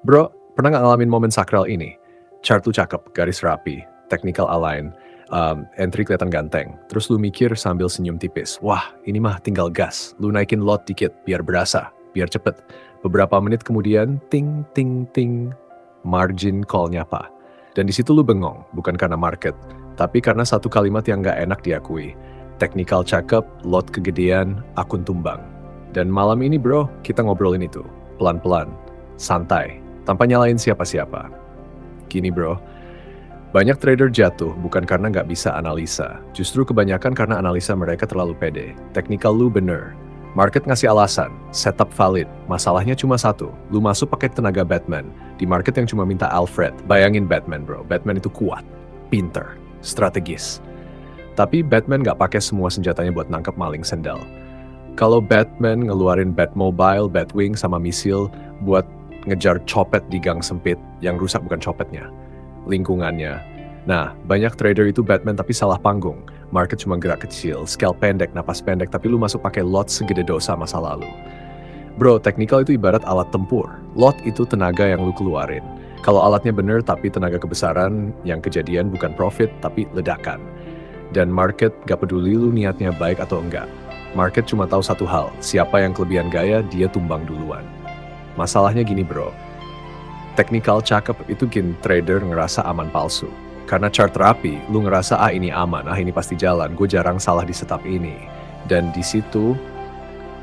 Bro, pernah nggak ngalamin momen sakral ini? Chart lu cakep, garis rapi, technical align, entry kelihatan ganteng. Terus lu mikir sambil senyum tipis, wah ini mah tinggal gas. Lu naikin lot dikit, biar berasa, biar cepet. Beberapa menit kemudian, ting ting ting, margin call nyapa. Dan di situ lu bengong, bukan karena market, tapi karena satu kalimat yang nggak enak diakui. Technical cakep, lot kegedean, akun tumbang. Dan malam ini bro, kita ngobrolin itu, pelan-pelan, santai, tanpa nyalain siapa-siapa. Gini bro, banyak trader jatuh bukan karena nggak bisa analisa, justru kebanyakan karena analisa mereka terlalu pede. Technical lu bener, market ngasih alasan, setup valid, masalahnya cuma satu, lu masuk pakai tenaga Batman, di market yang cuma minta Alfred. Bayangin Batman bro, Batman itu kuat, pinter, strategis. Tapi Batman nggak pakai semua senjatanya buat nangkep maling sendal. Kalau Batman ngeluarin Batmobile, Batwing, sama misil buat ngejar copet di gang sempit, yang rusak bukan copetnya, lingkungannya. Nah, banyak trader itu Batman tapi salah panggung. Market cuma gerak kecil, scale pendek, napas pendek, tapi lu masuk pakai lot segede dosa masa lalu. Bro, technical itu ibarat alat tempur. Lot itu tenaga yang lu keluarin. Kalau alatnya bener tapi tenaga kebesaran, yang kejadian bukan profit tapi ledakan. Dan market gak peduli lu niatnya baik atau enggak. Market cuma tahu satu hal, siapa yang kelebihan gaya, dia tumbang duluan. Masalahnya gini bro, technical cakep itu bikin trader ngerasa aman palsu. Karena chart rapi, lu ngerasa ini aman, ini pasti jalan, gue jarang salah di setup ini. Dan di situ,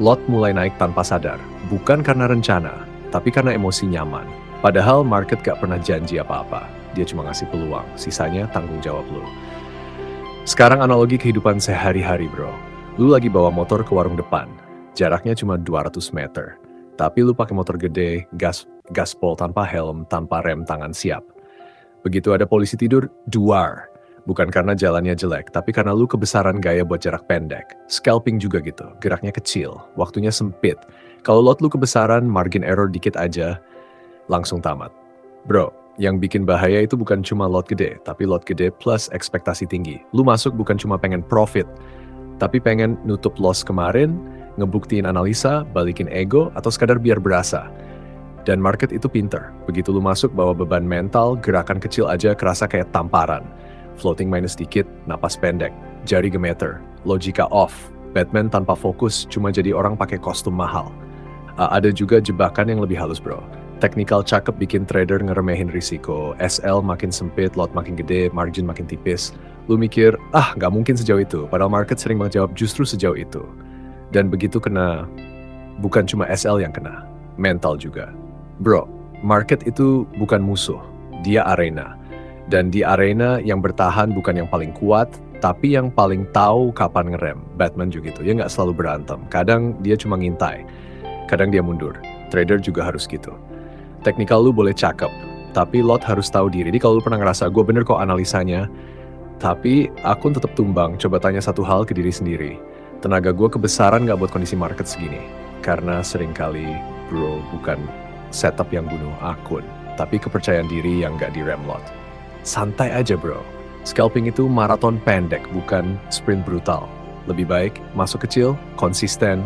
lot mulai naik tanpa sadar. Bukan karena rencana, tapi karena emosi nyaman. Padahal market gak pernah janji apa-apa, dia cuma ngasih peluang, sisanya tanggung jawab lu. Sekarang analogi kehidupan sehari-hari bro. Lu lagi bawa motor ke warung depan, jaraknya cuma 200 meter. Tapi lu pakai motor gede, gaspol tanpa helm, tanpa rem tangan siap. Begitu ada polisi tidur, duar. Bukan karena jalannya jelek, tapi karena lu kebesaran gaya buat jarak pendek. Scalping juga gitu, geraknya kecil, waktunya sempit. Kalau lot lu kebesaran, margin error dikit aja, langsung tamat. Bro, yang bikin bahaya itu bukan cuma lot gede, tapi lot gede plus ekspektasi tinggi. Lu masuk bukan cuma pengen profit, tapi pengen nutup loss kemarin, ngebuktiin analisa, balikin ego, atau sekadar biar berasa. Dan market itu pinter. Begitu lu masuk bawa beban mental, gerakan kecil aja kerasa kayak tamparan. Floating minus dikit, napas pendek, jari gemeter, logika off. Batman tanpa fokus, cuma jadi orang pakai kostum mahal. Ada juga jebakan yang lebih halus bro. Technical cakep bikin trader ngeremehin risiko, SL makin sempit, lot makin gede, margin makin tipis. Lu mikir, nggak mungkin sejauh itu, padahal market sering banget jawab justru sejauh itu. Dan begitu kena, bukan cuma SL yang kena, mental juga. Bro, market itu bukan musuh, dia arena. Dan di arena yang bertahan bukan yang paling kuat, tapi yang paling tahu kapan ngerem. Batman juga gitu, dia nggak selalu berantem. Kadang dia cuma ngintai, kadang dia mundur. Trader juga harus gitu. Technical lu boleh cakep, tapi lot harus tahu diri. Jadi kalau lu pernah ngerasa, gue bener kok analisanya, tapi akun tetap tumbang, coba tanya satu hal ke diri sendiri. Tenaga gue kebesaran gak buat kondisi market segini? Karena seringkali, bro, bukan setup yang bunuh akun, tapi kepercayaan diri yang gak direm lot. Santai aja bro, scalping itu maraton pendek, bukan sprint brutal. Lebih baik masuk kecil, konsisten,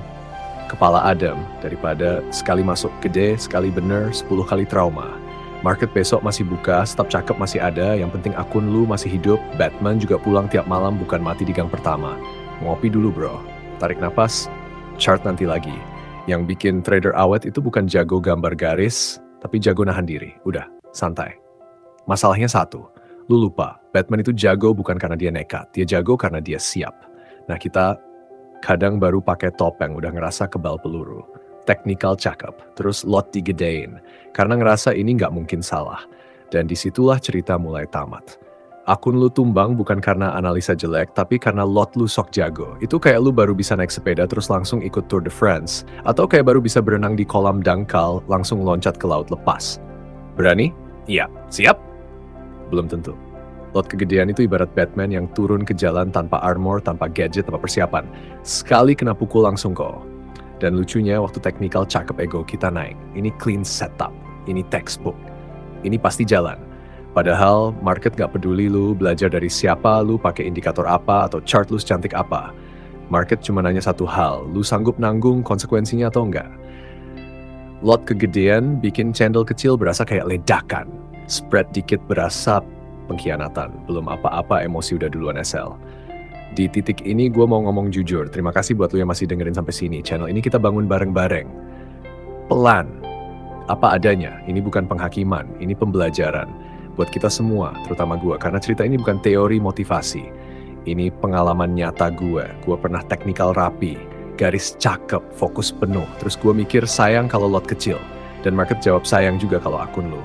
kepala adem, daripada sekali masuk gede, sekali bener, 10 kali trauma. Market besok masih buka, stop cakep masih ada, yang penting akun lu masih hidup. Batman juga pulang tiap malam, bukan mati di gang pertama. Ngopi dulu bro, tarik napas, chart nanti lagi. Yang bikin trader awet itu bukan jago gambar garis, tapi jago nahan diri. Udah, santai. Masalahnya satu, lu lupa, Batman itu jago bukan karena dia nekat, dia jago karena dia siap. Nah kita kadang baru pakai topeng, udah ngerasa kebal peluru. Technical cakep, terus lot digedein. Karena ngerasa ini nggak mungkin salah. Dan disitulah cerita mulai tamat. Akun lu tumbang bukan karena analisa jelek, tapi karena lot lu sok jago. Itu kayak lu baru bisa naik sepeda terus langsung ikut Tour de France. Atau kayak baru bisa berenang di kolam dangkal, langsung loncat ke laut lepas. Berani? Iya. Siap? Belum tentu. Lot kegedean itu ibarat Batman yang turun ke jalan tanpa armor, tanpa gadget, tanpa persiapan. Sekali kena pukul langsung kok. Dan lucunya waktu technical cakep ego kita naik. Ini clean setup, ini textbook, ini pasti jalan. Padahal market gak peduli lu belajar dari siapa, lu pakai indikator apa, atau chart lu secantik apa. Market cuma nanya satu hal, lu sanggup nanggung konsekuensinya atau enggak? Lot kegedean bikin candle kecil berasa kayak ledakan. Spread dikit berasa pengkhianatan. Belum apa-apa emosi udah duluan SL. Di titik ini gue mau ngomong jujur. Terima kasih buat lu yang masih dengerin sampai sini. Channel ini kita bangun bareng-bareng. Pelan. Apa adanya. Ini bukan penghakiman. Ini pembelajaran. Buat kita semua, terutama gue. Karena cerita ini bukan teori motivasi. Ini pengalaman nyata gue. Gue pernah teknikal rapi. Garis cakep, fokus penuh. Terus gue mikir sayang kalau lot kecil. Dan market jawab sayang juga kalau akun lu.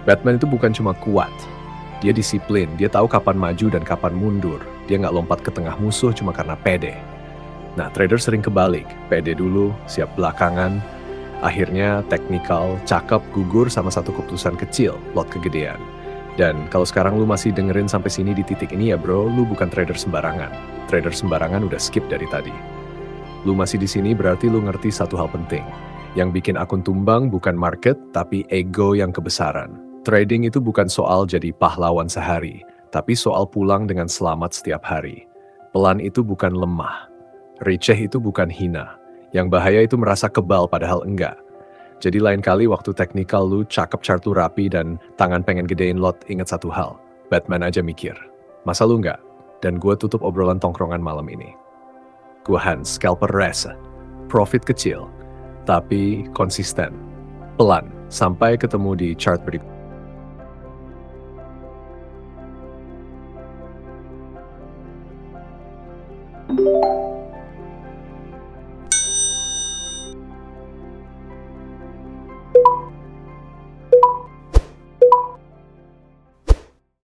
Batman itu bukan cuma kuat. Dia disiplin, dia tahu kapan maju dan kapan mundur. Dia nggak lompat ke tengah musuh cuma karena pede. Nah, trader sering kebalik. Pede dulu, siap belakangan. Akhirnya teknikal, cakep, gugur sama satu keputusan kecil, lot kegedean. Dan kalau sekarang lu masih dengerin sampai sini di titik ini ya bro, lu bukan trader sembarangan. Trader sembarangan udah skip dari tadi. Lu masih di sini berarti lu ngerti satu hal penting. Yang bikin akun tumbang bukan market, tapi ego yang kebesaran. Trading itu bukan soal jadi pahlawan sehari, tapi soal pulang dengan selamat setiap hari. Pelan itu bukan lemah. Receh itu bukan hina. Yang bahaya itu merasa kebal padahal enggak. Jadi lain kali waktu teknikal lu cakep chart lu rapi dan tangan pengen gedein lot, ingat satu hal. Batman aja mikir. Masa lu enggak? Dan gue tutup obrolan tongkrongan malam ini. Gue Hans, scalper rese. Profit kecil, tapi konsisten. Pelan, sampai ketemu di chart berikutnya.